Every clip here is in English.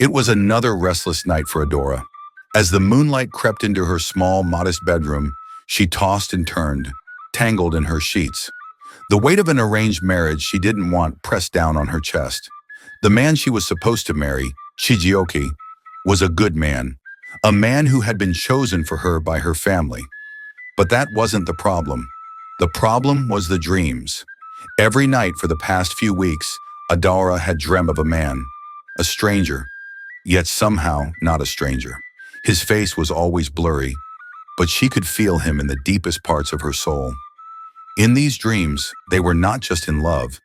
It was another restless night for Adaora. As the moonlight crept into her small, modest bedroom, she tossed and turned, tangled in her sheets. The weight of an arranged marriage she didn't want pressed down on her chest. The man she was supposed to marry, Chijioke, was a good man, a man who had been chosen for her by her family. But that wasn't the problem. The problem was the dreams. Every night for the past few weeks, Adaora had dreamt of a man, a stranger, yet somehow not a stranger. His face was always blurry, but she could feel him in the deepest parts of her soul. In these dreams, they were not just in love,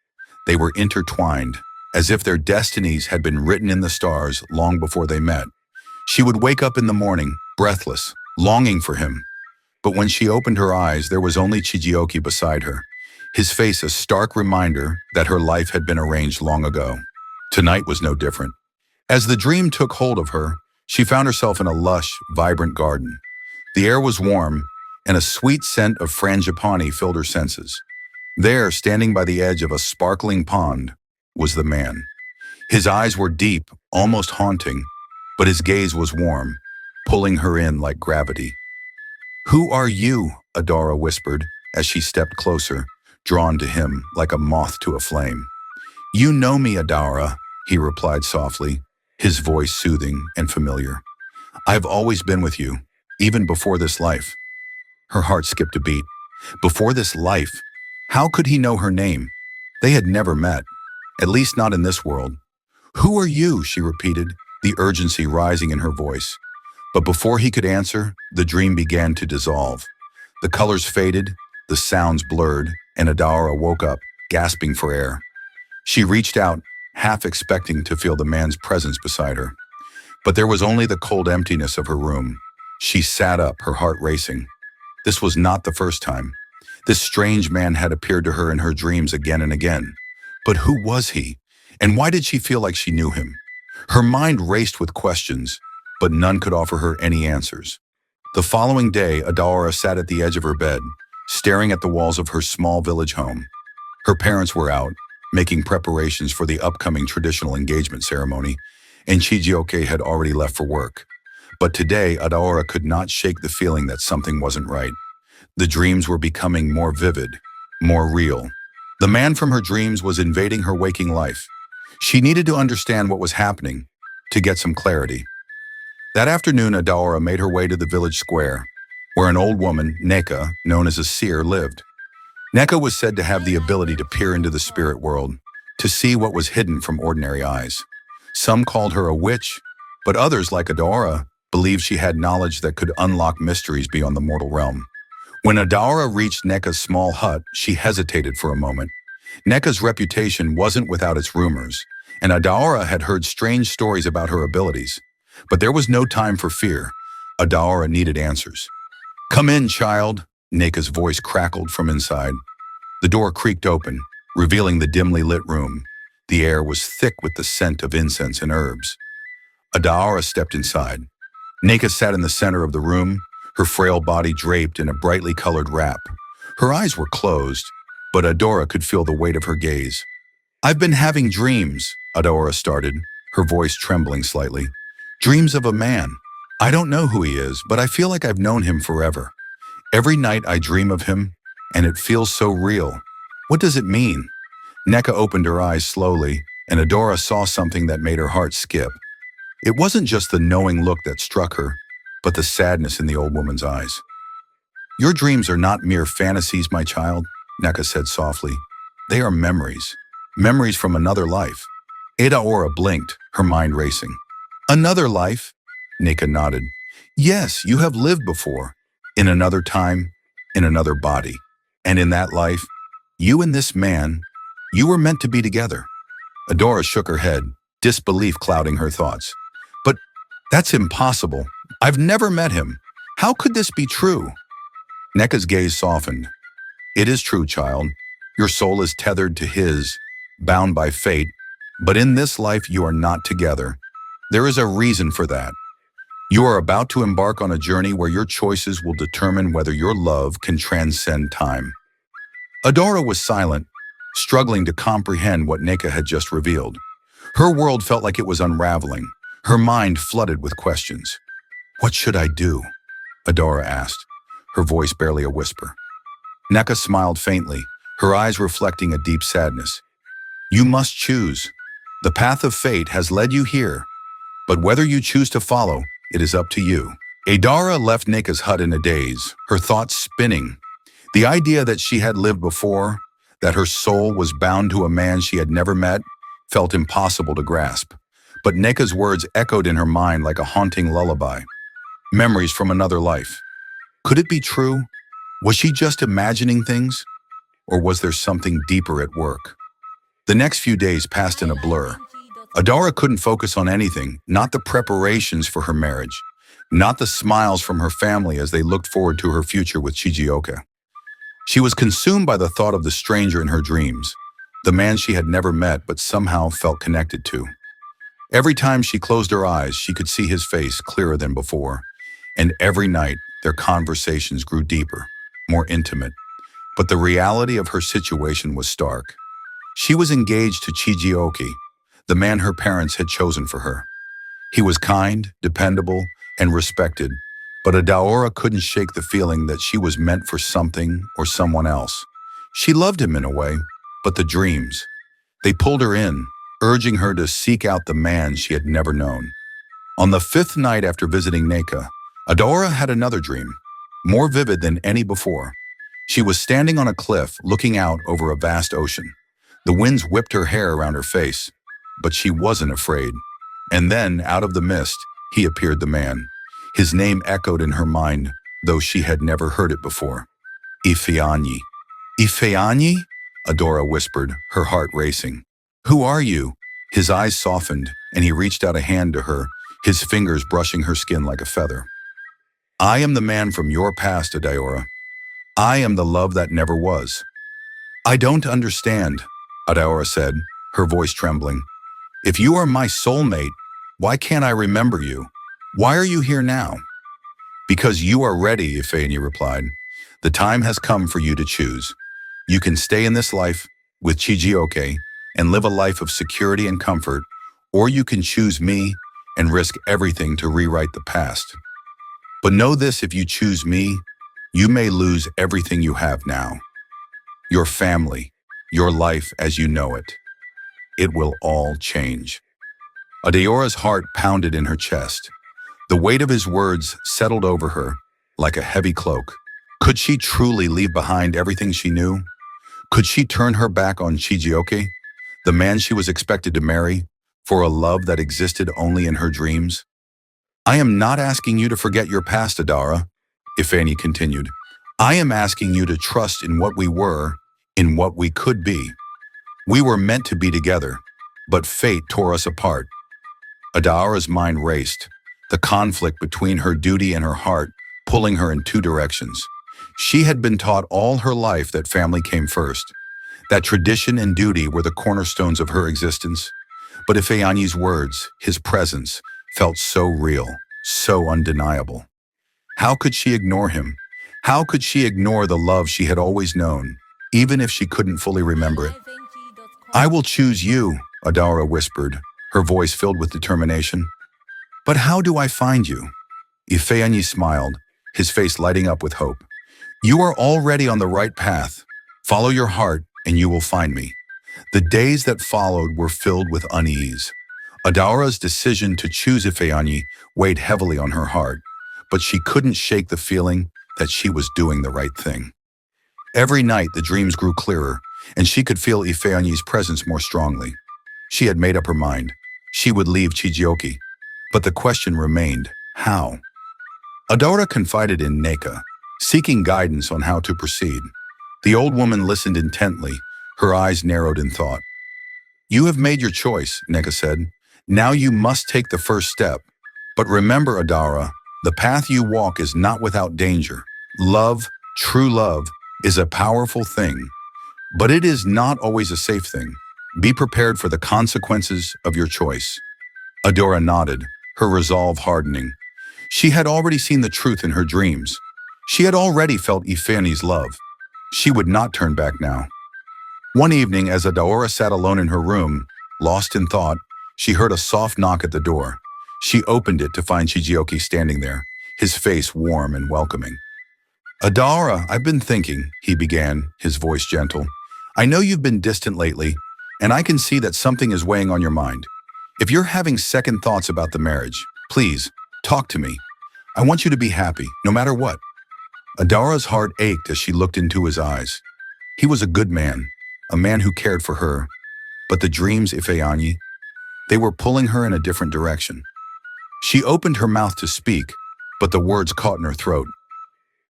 they were intertwined, as if their destinies had been written in the stars long before they met. She would wake up in the morning, breathless, longing for him. But when she opened her eyes, there was only Chijioke beside her, his face a stark reminder that her life had been arranged long ago. Tonight was no different. As the dream took hold of her, she found herself in a lush, vibrant garden. The air was warm, and a sweet scent of frangipani filled her senses. There, standing by the edge of a sparkling pond, was the man. His eyes were deep, almost haunting, but his gaze was warm, pulling her in like gravity. "Who are you?" Adaora whispered as she stepped closer, drawn to him like a moth to a flame. "You know me, Adaora," he replied softly, his voice soothing and familiar. "I've always been with you, even before this life." Her heart skipped a beat. Before this life? How could he know her name? They had never met, at least not in this world. "Who are you?" she repeated, the urgency rising in her voice. But before he could answer, the dream began to dissolve. The colors faded, the sounds blurred, and Adaora woke up, gasping for air. She reached out, half expecting to feel the man's presence beside her. But there was only the cold emptiness of her room. She sat up, her heart racing. This was not the first time. This strange man had appeared to her in her dreams again and again. But who was he? And why did she feel like she knew him? Her mind raced with questions, but none could offer her any answers. The following day, Adaora sat at the edge of her bed, staring at the walls of her small village home. Her parents were out, making preparations for the upcoming traditional engagement ceremony, and Chijioke had already left for work. But today, Adaora could not shake the feeling that something wasn't right. The dreams were becoming more vivid, more real. The man from her dreams was invading her waking life. She needed to understand what was happening, to get some clarity. That afternoon, Adaora made her way to the village square, where an old woman, Neka, known as a seer, lived. Neka was said to have the ability to peer into the spirit world, to see what was hidden from ordinary eyes. Some called her a witch, but others, like Adaora, believed she had knowledge that could unlock mysteries beyond the mortal realm. When Adaora reached Neka's small hut, she hesitated for a moment. Neka's reputation wasn't without its rumors, and Adaora had heard strange stories about her abilities. But there was no time for fear. Adaora needed answers. "Come in, child," Neka's voice crackled from inside. The door creaked open, revealing the dimly lit room. The air was thick with the scent of incense and herbs. Adaora stepped inside. Neka sat in the center of the room, her frail body draped in a brightly colored wrap. Her eyes were closed, but Adaora could feel the weight of her gaze. "I've been having dreams," Adaora started, her voice trembling slightly. "Dreams of a man. I don't know who he is, but I feel like I've known him forever. Every night I dream of him, and it feels so real. What does it mean?" Neka opened her eyes slowly, and Adaora saw something that made her heart skip. It wasn't just the knowing look that struck her, but the sadness in the old woman's eyes. "Your dreams are not mere fantasies, my child," Neka said softly. "They are memories. Memories from another life." Adaora blinked, her mind racing. "Another life?" Neka nodded. "Yes, you have lived before. In another time, in another body. And in that life, you and this man, you were meant to be together." Adaora shook her head, disbelief clouding her thoughts. "But that's impossible. I've never met him. How could this be true?" Neka's gaze softened. "It is true, child. Your soul is tethered to his, bound by fate. But in this life, you are not together. There is a reason for that. You are about to embark on a journey where your choices will determine whether your love can transcend time." Adaora was silent, struggling to comprehend what Neka had just revealed. Her world felt like it was unraveling. Her mind flooded with questions. "What should I do?" Adaora asked, her voice barely a whisper. Neka smiled faintly, her eyes reflecting a deep sadness. "You must choose. The path of fate has led you here, but whether you choose to follow, it is up to you." Adaora left Neka's hut in a daze, her thoughts spinning. The idea that she had lived before, that her soul was bound to a man she had never met, felt impossible to grasp. But Neka's words echoed in her mind like a haunting lullaby. Memories from another life. Could it be true? Was she just imagining things? Or was there something deeper at work? The next few days passed in a blur. Adaora couldn't focus on anything, not the preparations for her marriage, not the smiles from her family as they looked forward to her future with Chijioka. She was consumed by the thought of the stranger in her dreams, the man she had never met but somehow felt connected to. Every time she closed her eyes, she could see his face clearer than before, and every night their conversations grew deeper, more intimate. But the reality of her situation was stark. She was engaged to Chijioki, the man her parents had chosen for her. He was kind, dependable, and respected, but Adaora couldn't shake the feeling that she was meant for something or someone else. She loved him in a way, but the dreams, they pulled her in, urging her to seek out the man she had never known. On the fifth night after visiting Neka, Adaora had another dream, more vivid than any before. She was standing on a cliff looking out over a vast ocean. The winds whipped her hair around her face, but she wasn't afraid. And then, out of the mist, he appeared, the man. His name echoed in her mind, though she had never heard it before. Ifeanyi. Ifeanyi? Adaora whispered, her heart racing. "Who are you?" His eyes softened, and he reached out a hand to her, his fingers brushing her skin like a feather. "I am the man from your past, Adaora. I am the love that never was." "I don't understand," Adaora said, her voice trembling. "If you are my soulmate, why can't I remember you? Why are you here now?" "Because you are ready," Ifeanyi replied. "The time has come for you to choose. You can stay in this life with Chijioke and live a life of security and comfort, or you can choose me and risk everything to rewrite the past. But know this, if you choose me, you may lose everything you have now. Your family, your life as you know it. It will all change." Adaora's heart pounded in her chest. The weight of his words settled over her like a heavy cloak. Could she truly leave behind everything she knew? Could she turn her back on Chijioke, the man she was expected to marry, for a love that existed only in her dreams? "I am not asking you to forget your past, Adaora," Ifeanyi continued. "I am asking you to trust in what we were, in what we could be. We were meant to be together, but fate tore us apart." Adaora's mind raced, the conflict between her duty and her heart pulling her in two directions. She had been taught all her life that family came first, that tradition and duty were the cornerstones of her existence. But Ifeanyi's words, his presence, felt so real, so undeniable. How could she ignore him? How could she ignore the love she had always known, even if she couldn't fully remember it? "I will choose you," Adaora whispered, her voice filled with determination. "But how do I find you?" Ifeanyi smiled, his face lighting up with hope. "You are already on the right path. Follow your heart and you will find me." The days that followed were filled with unease. Adaora's decision to choose Ifeanyi weighed heavily on her heart, but she couldn't shake the feeling that she was doing the right thing. Every night the dreams grew clearer, and she could feel Ifeanyi's presence more strongly. She had made up her mind. She would leave Chijioke. But the question remained, how? Adaora confided in Neka, seeking guidance on how to proceed. The old woman listened intently, her eyes narrowed in thought. "You have made your choice," Neka said. "Now you must take the first step. But remember, Adaora, the path you walk is not without danger. Love, true love, is a powerful thing, but it is not always a safe thing. Be prepared for the consequences of your choice." Adaora nodded, her resolve hardening. She had already seen the truth in her dreams. She had already felt Ifeanyi's love. She would not turn back now. One evening, as Adaora sat alone in her room, lost in thought, she heard a soft knock at the door. She opened it to find Chijioke standing there, his face warm and welcoming. Adaora, I've been thinking, he began, his voice gentle. I know you've been distant lately, and I can see that something is weighing on your mind. If you're having second thoughts about the marriage, please, talk to me. I want you to be happy, no matter what. Adaora's heart ached as she looked into his eyes. He was a good man, a man who cared for her, but the dreams Ifeanyi, they were pulling her in a different direction. She opened her mouth to speak, but the words caught in her throat.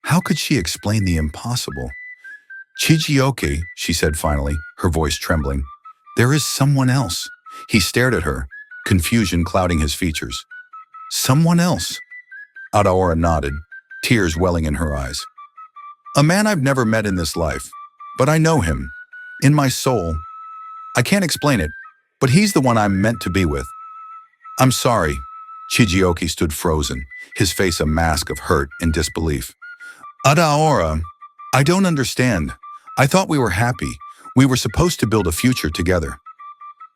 How could she explain the impossible? Chijioke, she said finally, her voice trembling. There is someone else. He stared at her, confusion clouding his features. Someone else? Adaora nodded, tears welling in her eyes. A man I've never met in this life, but I know him. In my soul. I can't explain it, but he's the one I'm meant to be with. I'm sorry. Chijioke stood frozen, his face a mask of hurt and disbelief. Adaora, I don't understand. I thought we were happy. We were supposed to build a future together.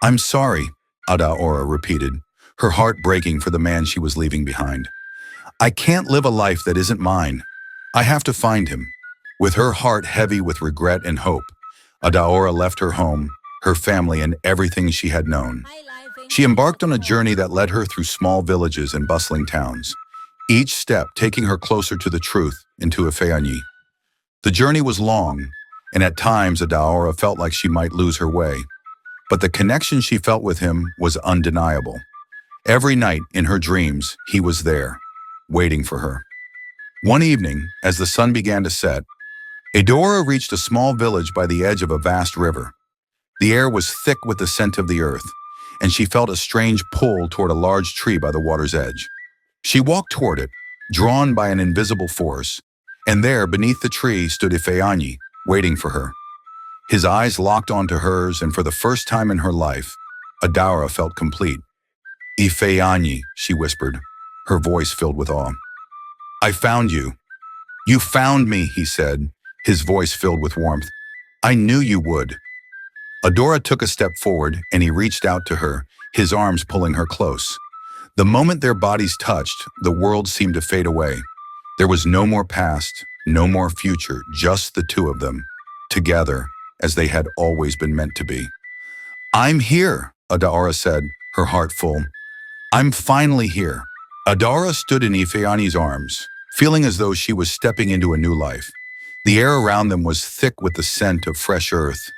I'm sorry, Adaora repeated, her heart breaking for the man she was leaving behind. I can't live a life that isn't mine. I have to find him. With her heart heavy with regret and hope, Adaora left her home, her family, and everything she had known. She embarked on a journey that led her through small villages and bustling towns, each step taking her closer to the truth and to Ifeanyi. The journey was long, and at times Adaora felt like she might lose her way, but the connection she felt with him was undeniable. Every night in her dreams, he was there, waiting for her. One evening, as the sun began to set, Adaora reached a small village by the edge of a vast river. The air was thick with the scent of the earth, and she felt a strange pull toward a large tree by the water's edge. She walked toward it, drawn by an invisible force, and there, beneath the tree, stood Ifeanyi, waiting for her. His eyes locked onto hers, and for the first time in her life, Adaora felt complete. Ifeanyi, she whispered, her voice filled with awe. I found you. You found me, he said, his voice filled with warmth. I knew you would. Adaora took a step forward, and he reached out to her, his arms pulling her close. The moment their bodies touched, the world seemed to fade away. There was no more past, no more future, just the two of them, together, as they had always been meant to be. I'm here, Adaora said, her heart full. I'm finally here. Adaora stood in Ifeanyi's arms, feeling as though she was stepping into a new life. The air around them was thick with the scent of fresh earth,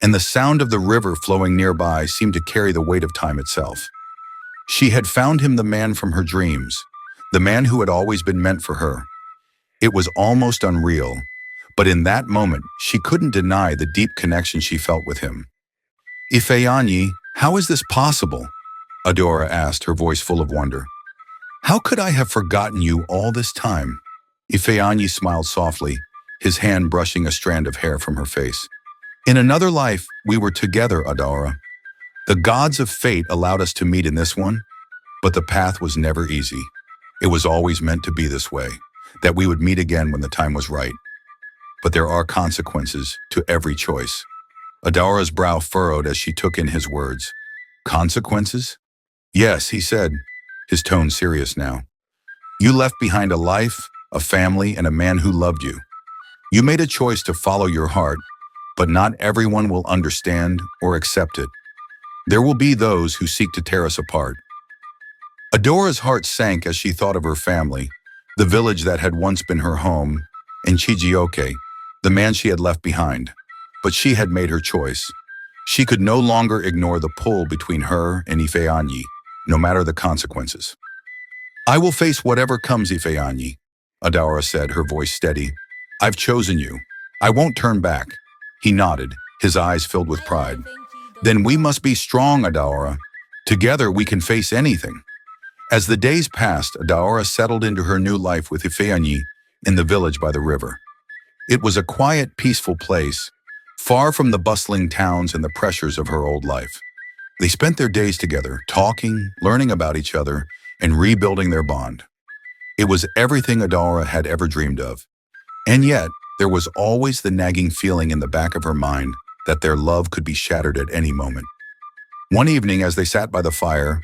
and the sound of the river flowing nearby seemed to carry the weight of time itself. She had found him, the man from her dreams, the man who had always been meant for her. It was almost unreal, but in that moment, she couldn't deny the deep connection she felt with him. Ifeanyi, how is this possible? Adaora asked, her voice full of wonder. How could I have forgotten you all this time? Ifeanyi smiled softly, his hand brushing a strand of hair from her face. In another life, we were together, Adaora. The gods of fate allowed us to meet in this one, but the path was never easy. It was always meant to be this way, that we would meet again when the time was right. But there are consequences to every choice. Adaora's brow furrowed as she took in his words. Consequences? Yes, he said, his tone serious now. You left behind a life, a family, and a man who loved you. You made a choice to follow your heart, but not everyone will understand or accept it. There will be those who seek to tear us apart. Adora's heart sank as she thought of her family, the village that had once been her home, and Chijioke, the man she had left behind. But she had made her choice. She could no longer ignore the pull between her and Ifeanyi, no matter the consequences. I will face whatever comes, Ifeanyi, Adaora said, her voice steady. I've chosen you. I won't turn back. He nodded, his eyes filled with pride. Then we must be strong, Adaora. Together we can face anything. As the days passed, Adaora settled into her new life with Ifeanyi in the village by the river. It was a quiet, peaceful place, far from the bustling towns and the pressures of her old life. They spent their days together, talking, learning about each other, and rebuilding their bond. It was everything Adaora had ever dreamed of. And yet, there was always the nagging feeling in the back of her mind that their love could be shattered at any moment. One evening, as they sat by the fire,